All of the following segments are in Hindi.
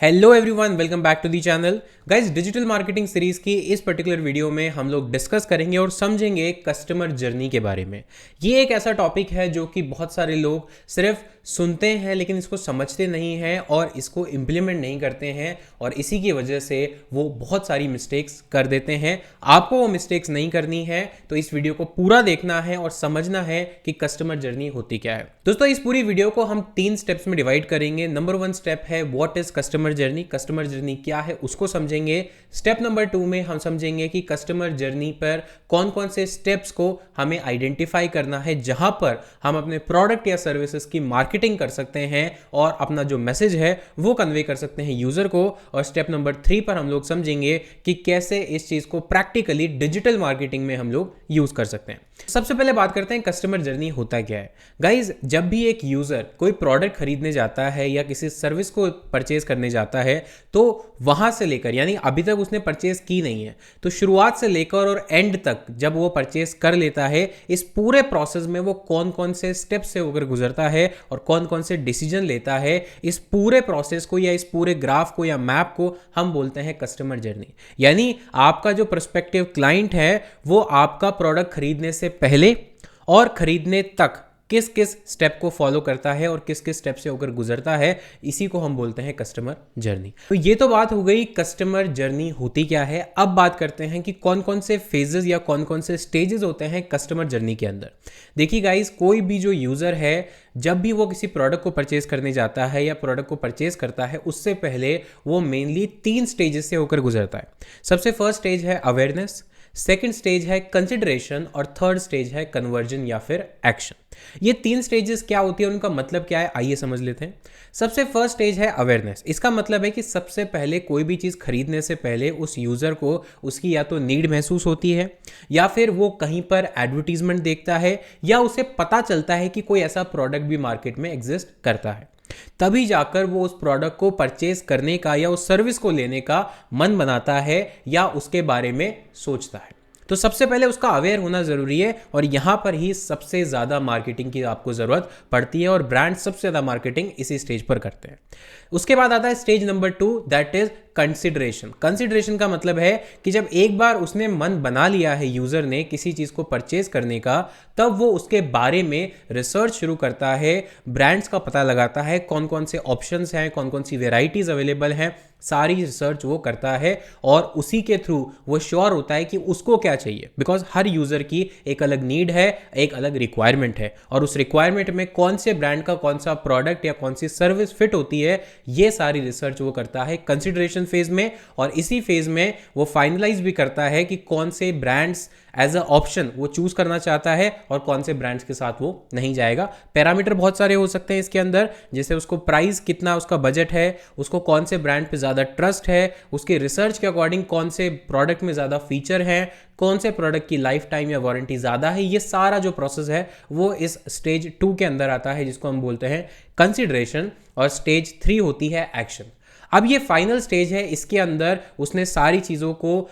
Hello everyone, welcome back to the channel. Guys, digital marketing series की इस पर्टिकुलर वीडियो में हम लोग डिस्कस करेंगे और समझेंगे कस्टमर जर्नी के बारे में। ये एक ऐसा टॉपिक है जो कि बहुत सारे लोग सिर्फ सुनते हैं लेकिन इसको समझते नहीं हैं और इसको इम्प्लीमेंट नहीं करते हैं, और इसी की वजह से वो बहुत सारी मिस्टेक्स कर देते हैं। आपको वो मिस्टेक्स नहीं करनी है, तो इस वीडियो को पूरा देखना है और समझना है कि कस्टमर जर्नी होती क्या है। दोस्तों, इस पूरी वीडियो को हम 3 स्टेप्स में डिवाइड करेंगे। नंबर 1 स्टेप है what is customer journey. Customer journey क्या है उसको समझेंगे। स्टेप नंबर 2 में हम समझेंगे कि कस्टमर जर्नी पर कौन कौन से स्टेप्स को हमें आइडेंटिफाई करना है, जहां पर हम अपने प्रोडक्ट या सर्विसेज की मार्केटिंग कर सकते हैं और अपना जो मैसेज है वो कन्वे कर सकते हैं यूजर को। और स्टेप नंबर 3 पर हम लोग समझेंगे कि कैसे इस चीज को प्रैक्टिकली डिजिटल मार्केटिंग में हम लोग यूज कर सकते हैं। सबसे पहले बात करते हैं कस्टमर जर्नी होता क्या है। गाइज, जब भी एक यूजर कोई प्रोडक्ट खरीदने जाता है या किसी सर्विस को परचेज करने जाता है, तो वहां से लेकर, यानी अभी तक उसने परचेज की नहीं है, तो शुरुआत से लेकर और एंड तक जब वो परचेज कर लेता है, इस पूरे प्रोसेस में वो कौन कौन से स्टेप से होकर गुजरता है और कौन कौन से डिसीजन लेता है, इस पूरे प्रोसेस को या इस पूरे ग्राफ को या मैप को हम बोलते हैं कस्टमर जर्नी। यानी आपका जो प्रोस्पेक्टिव क्लाइंट है वो आपका प्रोडक्ट खरीदने से पहले और खरीदने तक किस किस स्टेप को फॉलो करता है और किस किस स्टेप से होकर गुजरता है, इसी को हम बोलते हैं कस्टमर जर्नी। तो ये तो बात हो गई कस्टमर जर्नी होती क्या है। अब बात करते हैं कि कौन कौन से फेजेस या कौन कौन से स्टेजेस होते हैं कस्टमर जर्नी के अंदर। देखिए गाइस, कोई भी जो यूजर है, जब भी वो किसी प्रोडक्ट को परचेज करने जाता है या प्रोडक्ट को परचेज करता है, उससे पहले वो मेनली 3 स्टेजेस से होकर गुजरता है। सबसे फर्स्ट स्टेज है अवेयरनेस, सेकंड स्टेज है कंसिडरेशन और थर्ड स्टेज है कन्वर्जन या फिर एक्शन। ये 3 स्टेजेस क्या होती है, उनका मतलब क्या है, आइए समझ लेते हैं। सबसे फर्स्ट स्टेज है अवेयरनेस। इसका मतलब है कि सबसे पहले कोई भी चीज़ खरीदने से पहले उस यूज़र को उसकी या तो नीड महसूस होती है, या फिर वो कहीं पर एडवर्टीजमेंट देखता है, या उसे पता चलता है कि कोई ऐसा प्रोडक्ट भी मार्केट में एग्जिस्ट करता है। तभी जाकर वो उस प्रोडक्ट को परचेज करने का या उस सर्विस को लेने का मन बनाता है या उसके बारे में सोचता है। तो सबसे पहले उसका अवेयर होना जरूरी है, और यहां पर ही सबसे ज्यादा मार्केटिंग की आपको जरूरत पड़ती है, और ब्रांड सबसे ज्यादा मार्केटिंग इसी स्टेज पर करते हैं। उसके बाद आता है stage number 2, that is consideration. Consideration का मतलब है कि जब एक बार उसने मन बना लिया है यूजर ने किसी चीज को परचेज करने का, तब वो उसके बारे में रिसर्च शुरू करता है, ब्रांड्स का पता लगाता है, कौन कौन से ऑप्शंस हैं, कौन कौन सी वेराइटीज अवेलेबल हैं, सारी रिसर्च वो करता है, और उसी के थ्रू वो श्योर होता है कि उसको क्या चाहिए। बिकॉज हर यूजर की एक अलग नीड है, एक अलग रिक्वायरमेंट है, और उस रिक्वायरमेंट में कौन से ब्रांड का कौन सा प्रोडक्ट या कौन सी सर्विस फिट होती है, ये सारी रिसर्च वो करता है कंसिडरेशन फेज में। और इसी फेज में वो फाइनलाइज भी करता है कि कौन से ब्रांड्स एज अ ऑप्शन वो चूज करना चाहता है और कौन से ब्रांड्स के साथ वो नहीं जाएगा। पैरामीटर बहुत सारे हो सकते हैं इसके अंदर, जैसे उसको प्राइस कितना, उसका बजट है, उसको कौन से ब्रांड पे ज़्यादा ट्रस्ट है, उसके रिसर्च के अकॉर्डिंग कौन से प्रोडक्ट में ज़्यादा फीचर हैं, कौन से प्रोडक्ट की लाइफ टाइम या वारंटी ज़्यादा है। ये सारा जो प्रोसेस है वो इस स्टेज 2 के अंदर आता है, जिसको हम बोलते हैं कंसिडरेशन। और स्टेज 3 होती है एक्शन। अब ये फाइनल स्टेज है, इसके अंदर उसने सारी चीज़ों को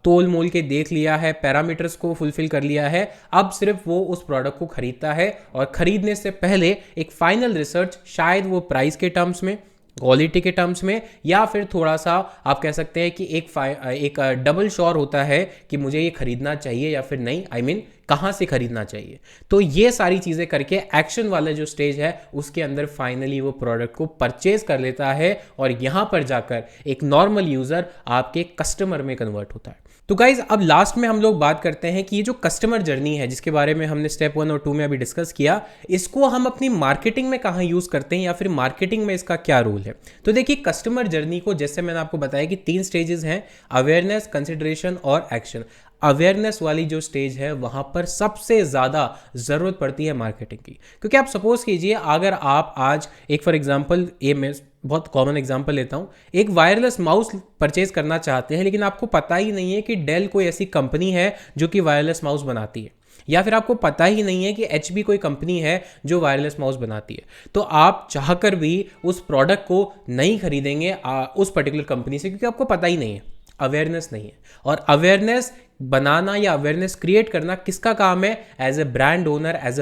तोल मोल के देख लिया है, पैरामीटर्स को फुलफिल कर लिया है। अब सिर्फ वो उस प्रोडक्ट को खरीदता है, और खरीदने से पहले एक फाइनल रिसर्च, शायद वो प्राइस के टर्म्स में, क्वालिटी के टर्म्स में, या फिर थोड़ा सा आप कह सकते हैं कि एक डबल श्योर होता है कि मुझे ये खरीदना चाहिए या फिर नहीं, आई मीन कहाँ से खरीदना चाहिए। तो ये सारी चीज़ें करके एक्शन वाला जो स्टेज है उसके अंदर फाइनली वो प्रोडक्ट को परचेज कर लेता है, और यहाँ पर जाकर एक नॉर्मल यूज़र आपके कस्टमर में कन्वर्ट होता है। तो गाइज, अब लास्ट में हम लोग बात करते हैं कि ये जो कस्टमर जर्नी है, जिसके बारे में हमने स्टेप 1 और 2 में अभी डिस्कस किया, इसको हम अपनी मार्केटिंग में कहाँ यूज़ करते हैं या फिर मार्केटिंग में इसका क्या रोल है। तो देखिए, कस्टमर जर्नी को जैसे मैंने आपको बताया कि 3 स्टेजेस हैं, अवेयरनेस, कंसिडरेशन और एक्शन। अवेयरनेस वाली जो स्टेज है वहाँ पर सबसे ज़्यादा ज़रूरत पड़ती है मार्केटिंग की, क्योंकि आप सपोज कीजिए, अगर आप आज एक फॉर एग्जांपल, मैं बहुत कॉमन एग्जांपल लेता हूँ, एक वायरलेस माउस परचेज करना चाहते हैं, लेकिन आपको पता ही नहीं है कि डेल कोई ऐसी कंपनी है जो कि वायरलेस माउस बनाती है, या फिर आपको पता ही नहीं है कि HP कोई कंपनी है जो वायरलेस माउस बनाती है, तो आप चाहकर भी उस प्रोडक्ट को नहीं खरीदेंगे उस पर्टिकुलर कंपनी से, क्योंकि आपको पता ही नहीं है। अवेयरनेस नहीं है। और अवेयरनेस बनाना या अवेयरनेस क्रिएट करना किसका काम है? As a brand owner, as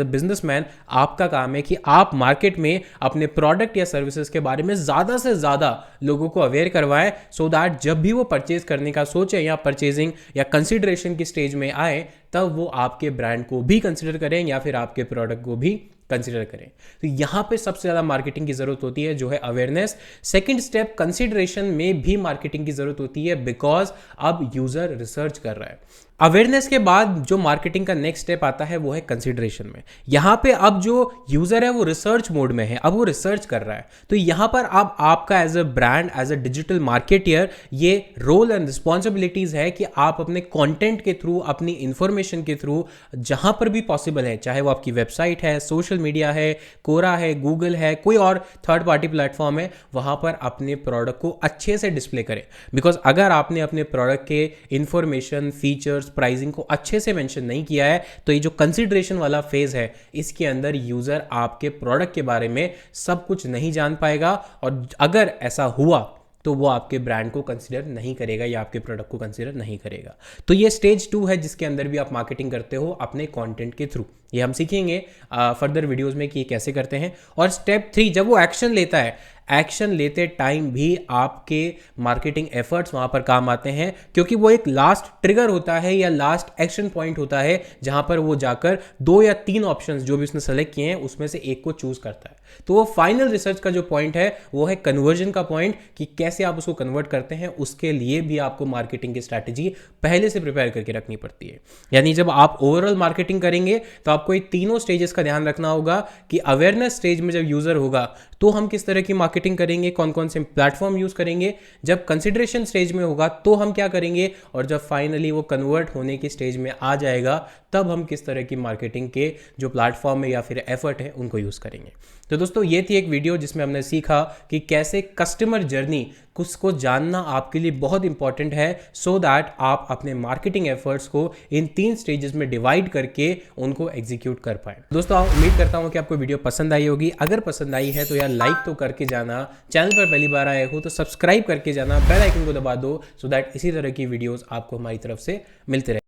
a businessman आपका काम है कि आप मार्केट में अपने प्रोडक्ट या सर्विसेज के बारे में ज़्यादा से ज़्यादा लोगों को अवेयर करवाएं, सो दैट जब भी वो परचेज करने का सोचें या परचेजिंग या कंसिडरेशन की स्टेज में आए, तब वो आपके ब्रांड को भी कंसिडर करें या फिर आपके प्रोडक्ट को भी कंसिडर करें। तो यहां पे सबसे ज़्यादा मार्केटिंग की ज़रूरत होती है, जो है अवेयरनेस। सेकंड स्टेप, कंसिडरेशन में भी मार्केटिंग की ज़रूरत होती है, बिकॉज अब यूज़र रिसर्च कर रहा है। अवेयरनेस के बाद जो मार्केटिंग का नेक्स्ट स्टेप आता है वो है कंसिडरेशन में। यहां पे अब जो यूज़र है वो रिसर्च मोड में है, अब वो रिसर्च कर रहा है। तो यहां पर अब आपका as a brand, as a digital marketer, ये रोल एंड रिस्पॉन्सिबिलिटीज है कि आप अपने कंटेंट के थ्रू, अपनी इंफॉर्मेशन के थ्रू, जहां पर भी पॉसिबल है, चाहे वो आपकी वेबसाइट है, सोशल मीडिया है, कोरा है, गूगल है, कोई और थर्ड पार्टी प्लेटफॉर्म है, वहां पर अपने प्रोडक्ट को अच्छे से डिस्प्ले करें। बिकॉज अगर आपने अपने प्रोडक्ट के इंफॉर्मेशन, फीचर्स, प्राइसिंग को अच्छे से मेंशन नहीं किया है, तो ये जो कंसिडरेशन वाला फेज है, इसके अंदर यूजर आपके प्रोडक्ट के बारे में सब कुछ नहीं जान पाएगा, और अगर ऐसा हुआ तो वो आपके ब्रांड को कंसीडर नहीं करेगा या आपके प्रोडक्ट को कंसीडर नहीं करेगा। तो ये स्टेज 2 है, जिसके अंदर भी आप मार्केटिंग करते हो अपने कंटेंट के थ्रू। ये हम सीखेंगे फर्दर वीडियोस में कि ये कैसे करते हैं। और स्टेप 3, जब वो एक्शन लेता है, एक्शन लेते टाइम भी आपके मार्केटिंग एफर्ट्स वहां पर काम आते हैं, क्योंकि वो एक लास्ट ट्रिगर होता है या लास्ट एक्शन पॉइंट होता है, जहां पर वो जाकर 2 या 3 ऑप्शंस जो भी उसने सेलेक्ट किए हैं उसमें से एक को चूज करता है। तो वो फाइनल रिसर्च का जो पॉइंट है वो है कन्वर्जन का पॉइंट, कि कैसे आप उसको कन्वर्ट करते हैं। उसके लिए भी आपको मार्केटिंग की स्ट्रैटेजी पहले से प्रिपेयर करके रखनी पड़ती है। यानी जब आप ओवरऑल मार्केटिंग करेंगे तो आपको ये तीनों स्टेजेस का ध्यान रखना होगा कि अवेयरनेस स्टेज में जब यूजर होगा तो हम किस तरह की मार्केटिंग करेंगे, कौन कौन से प्लेटफॉर्म यूज करेंगे, जब कंसिडरेशन स्टेज में होगा तो हम क्या करेंगे, और जब फाइनली वो कन्वर्ट होने की स्टेज में आ जाएगा तब हम किस तरह की मार्केटिंग के जो प्लेटफॉर्म है या फिर एफर्ट है उनको यूज करेंगे। तो दोस्तों ये थी एक वीडियो जिसमें हमने सीखा कि कैसे कस्टमर जर्नी को जानना आपके लिए बहुत इंपॉर्टेंट है, सो दैट आप अपने मार्केटिंग एफर्ट्स को इन 3 स्टेजेस में डिवाइड करके उनको एग्जीक्यूट कर पाए। दोस्तों उम्मीद करता हूं कि आपको वीडियो पसंद आई होगी। अगर पसंद आई है तो यार लाइक तो करके जाना, चैनल पर पहली बार आए हो तो सब्सक्राइब करके जाना, बेल आइकन को दबा दो, सो दैट इसी तरह की वीडियोस आपको हमारी तरफ से मिलते रहे।